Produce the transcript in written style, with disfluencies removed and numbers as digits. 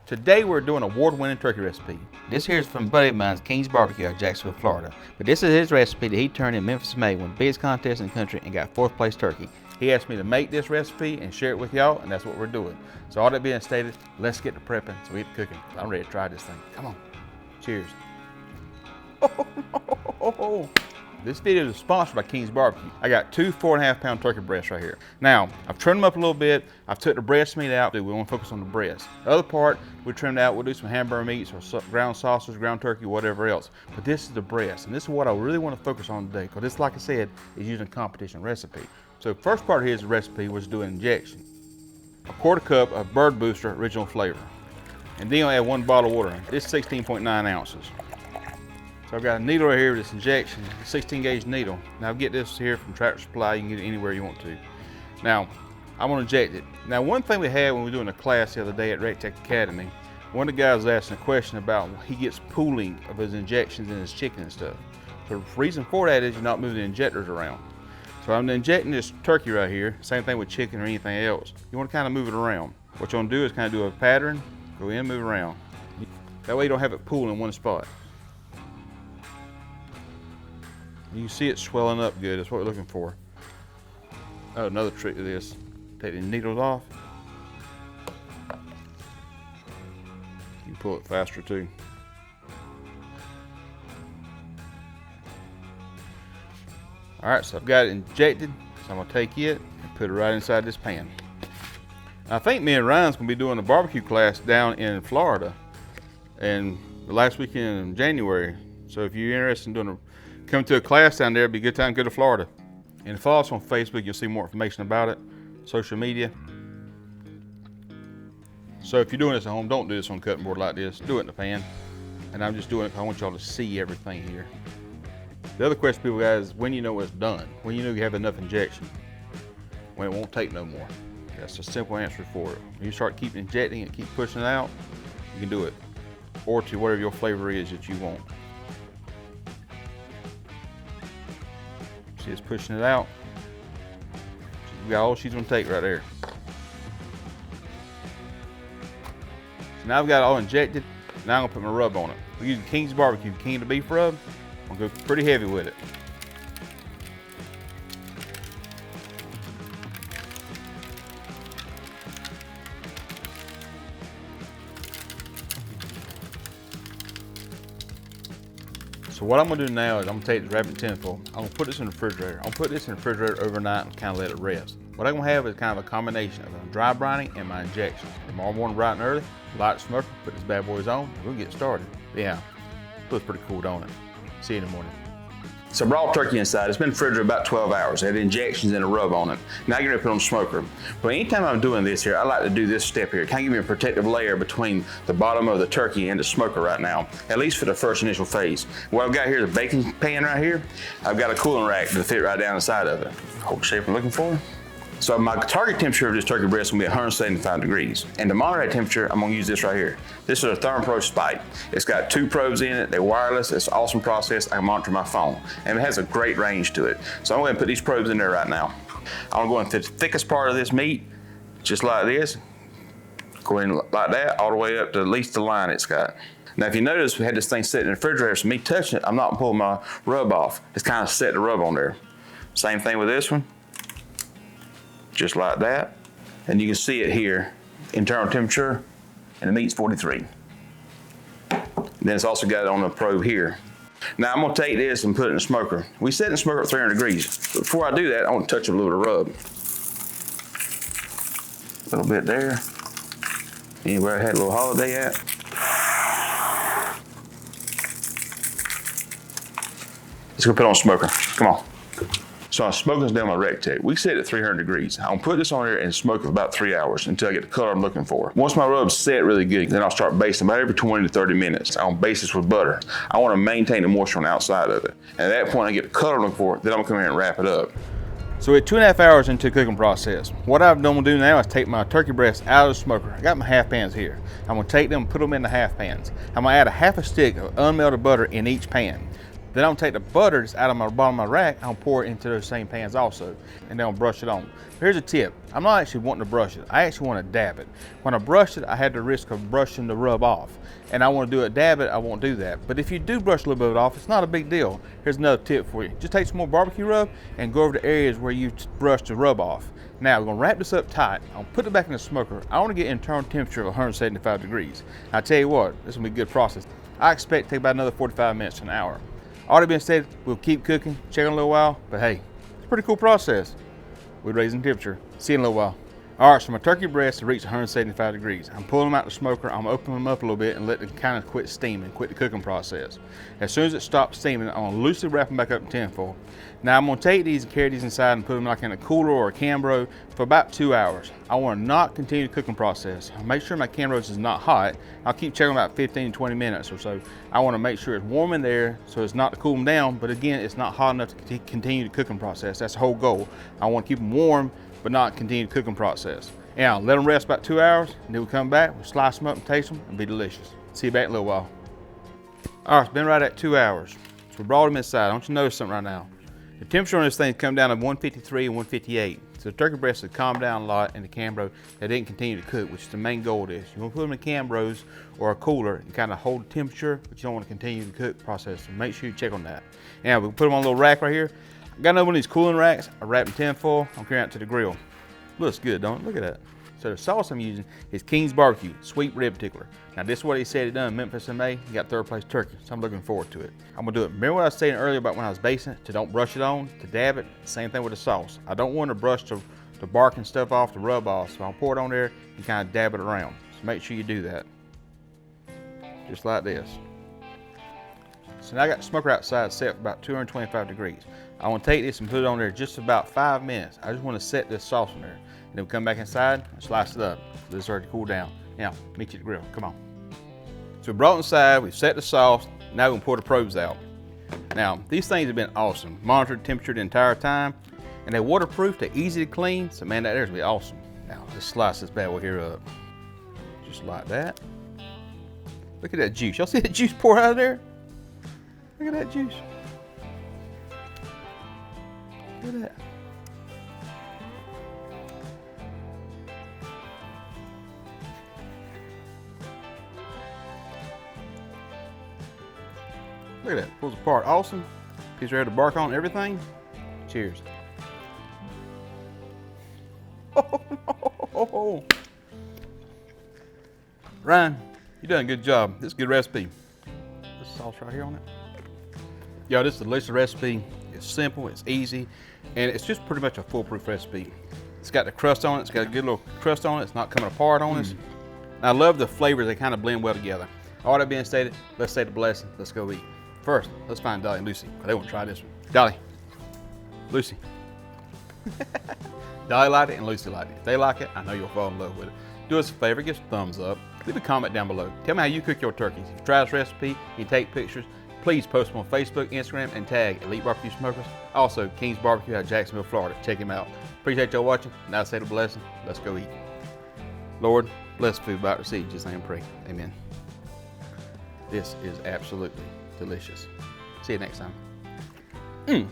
Today we're doing an award-winning turkey recipe. This here is from a buddy of mine's, King's Barbecue out of Jacksonville, Florida. But this is his recipe that he turned in Memphis, May, won the biggest contest in the country and got 4th place turkey. He asked me to make this recipe and share it with y'all, and that's what we're doing. So all that being stated, let's get to prepping so we get to cooking. I'm ready to try this thing. Come on. Cheers. This video is sponsored by King's Barbecue. I got 2 4.5 pound turkey breasts right here. Now, I've trimmed them up a little bit. I've took the breast meat out. We want to focus on the breast. The other part, we trimmed out. We'll do some hamburger meats or ground sausage, ground turkey, whatever else. But this is the breast, and this is what I really want to focus on today, because this, like I said, is using a competition recipe. So the first part of his recipe was doing injection. 1/4 cup of Bird Booster Original Flavor. And then I add 1 bottle of water. This is 16.9 ounces. So I've got a needle right here with this injection, 16 gauge needle. Now get this here from Tractor Supply. You can get it anywhere you want to. Now, I'm gonna inject it. Now, one thing we had when we were doing a class the other day at Rec Tech Academy, one of the guys was asking a question about he gets pooling of his injections in his chicken and stuff. So the reason for that is you're not moving the injectors around. So I'm injecting this turkey right here, same thing with chicken or anything else. You wanna kinda move it around. What you wanna do is kinda do a pattern, go in, move around. That way you don't have it pool in one spot. You see it swelling up good, that's what we're looking for. Oh, another trick to this, take the needles off. You can pull it faster too. All right, so I've got it injected, so I'm gonna take it and put it right inside this pan. I think me and Ryan's gonna be doing a barbecue class down in Florida and the last weekend in January. So if you're interested in come to a class down there, it'd be a good time to go to Florida. And follow us on Facebook, you'll see more information about it, social media. So if you're doing this at home, don't do this on a cutting board like this, do it in the pan. And I'm just doing it because I want y'all to see everything here. The other question people got is when you know it's done, when you know you have enough injection, when it won't take no more. That's a simple answer for it. When you start keep injecting it, keep pushing it out, you can do it. Or to whatever your flavor is that you want. She's pushing it out. She's got all she's gonna take right there. So now I've got it all injected. Now I'm gonna put my rub on it. We're using King's Barbecue, King of the Beef rub. I'm gonna go pretty heavy with it. So what I'm gonna do now is I'm gonna take this wrapping tinfoil, I'm gonna put this in the refrigerator. I'm gonna put this in the refrigerator overnight and kind of let it rest. What I'm gonna have is kind of a combination of a dry brining and my injections. Tomorrow morning bright and early, light the smoker, put this bad boys on, and we'll get started. Yeah, looks pretty cool, don't it? See you in the morning. So raw turkey inside, it's been refrigerated about 12 hours. It had injections and a rub on it. Now you're gonna put it on the smoker. But anytime I'm doing this here, I like to do this step here. Kind of give me a protective layer between the bottom of the turkey and the smoker right now, at least for the first initial phase. What I've got here is a baking pan right here. I've got a cooling rack to fit right down the side of it. Hold the shape I'm looking for. So my target temperature of this turkey breast is gonna be 175 degrees. And to monitor that temperature, I'm gonna use this right here. This is a ThermoPro Spike. It's got 2 probes in it, they're wireless, it's an awesome process. I can monitor my phone. And it has a great range to it. So I'm gonna put these probes in there right now. I'm gonna go into the thickest part of this meat, just like this. Go in like that, all the way up to at least the line it's got. Now if you notice, we had this thing sitting in the refrigerator, so me touching it, I'm not pulling my rub off. It's kind of set the rub on there. Same thing with this one. Just like that. And you can see it here, internal temperature, and the meat's 43. Then it's also got it on the probe here. Now I'm gonna take this and put it in the smoker. We set it in the smoker at 300 degrees. But before I do that, I want to touch it with a little bit of rub. A little bit there. Anywhere I had a little holiday at. Let's go put it on the smoker, come on. So I'm smoking this down my Rec Tech. We set it at 300 degrees. I'm gonna put this on here and smoke it for about 3 hours until I get the color I'm looking for. Once my rub's set really good, then I'll start basting about every 20 to 30 minutes. I'll baste this with butter. I wanna maintain the moisture on the outside of it. And at that point I get the color I'm looking for, then I'm gonna come here and wrap it up. So we're 2.5 hours into the cooking process. What I'm gonna do now is take my turkey breast out of the smoker. I got my half pans here. I'm gonna take them and put them in the half pans. I'm gonna add a half a stick of unmelted butter in each pan. Then I'm gonna take the butter that's out of my bottom of my rack, I'm gonna pour it into those same pans also, and then I'll brush it on. But here's a tip. I'm not actually wanting to brush it. I actually want to dab it. When I brush it, I had the risk of brushing the rub off. And I want to do it, dab it, I won't do that. But if you do brush a little bit of it off, it's not a big deal. Here's another tip for you. Just take some more barbecue rub and go over the areas where you brushed the rub off. Now we're gonna wrap this up tight. I'll put it back in the smoker. I want to get internal temperature of 175 degrees. I tell you what, this is gonna be a good process. I expect to take about another 45 minutes to an hour. All that being said, we'll keep cooking, check in a little while, but hey, it's a pretty cool process. We're raising temperature. See you in a little while. All right, so my turkey breasts have reached 175 degrees. I'm pulling them out the smoker. I'm opening them up a little bit and let them kind of quit steaming, quit the cooking process. As soon as it stops steaming, I'm gonna loosely wrap them back up in tinfoil. Now I'm gonna take these and carry these inside and put them like in a cooler or a Cambro for about 2 hours. I wanna not continue the cooking process. I'll make sure my Cambros is not hot. I'll keep checking about 15 to 20 minutes or so. I wanna make sure it's warm in there so it's not to cool them down, but again, it's not hot enough to continue the cooking process. That's the whole goal. I wanna keep them warm, but not continue the cooking process. Now, let them rest about 2 hours, and then we'll come back, we'll slice them up and taste them, and be delicious. See you back in a little while. All right, it's been right at 2 hours. So we brought them inside. I want you to notice something right now. The temperature on this thing come down to 153 and 158. So the turkey breast has calmed down a lot in the Cambro. They didn't continue to cook, which is the main goal of this. You want to put them in Cambros or a cooler and kind of hold the temperature, but you don't want to continue the cook process. So make sure you check on that. Now, we'll put them on a little rack right here. I got another one of these cooling racks. I wrap in tinfoil. I'm carrying it to the grill. Looks good, don't it? Look at that. So the sauce I'm using is King's Barbecue, sweet rib tickler. Now this is what he said he done in Memphis in May. He got third place turkey, so I'm looking forward to it. I'm gonna do it. Remember what I was saying earlier about when I was basting it, to don't brush it on, to dab it? Same thing with the sauce. I don't want to brush the bark and stuff off, the rub off, so I'll pour it on there and kind of dab it around. So make sure you do that. Just like this. So now I got the smoker outside set for about 225 degrees. I want to take this and put it on there just about 5 minutes. I just want to set this sauce on there. And then we'll come back inside and slice it up. Let it start to cool down. Now, meet you at the grill. Come on. So we brought it inside, we've set the sauce. Now we're going to pour the probes out. Now, these things have been awesome. Monitored temperature the entire time. And they're waterproof, they're easy to clean. So man, that there's gonna be awesome. Now, let's slice this bad boy here up. Just like that. Look at that juice. Y'all see that juice pour out of there? Look at that juice. Look at that. Look at that. Pulls apart. Awesome. Piece right here to bark on everything. Cheers. Oh. Ryan, you done a good job. This is a good recipe. This sauce right here on it. Yo, this is a delicious recipe. It's simple, it's easy, and it's just pretty much a foolproof recipe. It's got the crust on it. It's got a good little crust on it. It's not coming apart on us. And I love the flavors. They kind of blend well together. All that being stated, let's say the blessing. Let's go eat. First, let's find Dolly and Lucy, because they want to try this one. Dolly, Lucy. Dolly liked it and Lucy liked it. If they like it, I know you'll fall in love with it. Do us a favor, give us a thumbs up. Leave a comment down below. Tell me how you cook your turkeys. If you try this recipe, you take pictures, please post them on Facebook, Instagram, and tag Elite Barbecue Smokers. Also, King's Barbecue out of Jacksonville, Florida. Check him out. Appreciate y'all watching. Now say the blessing. Let's go eat. Lord, bless the food about to receive. In Jesus' name pray. Amen. This is absolutely delicious. See you next time.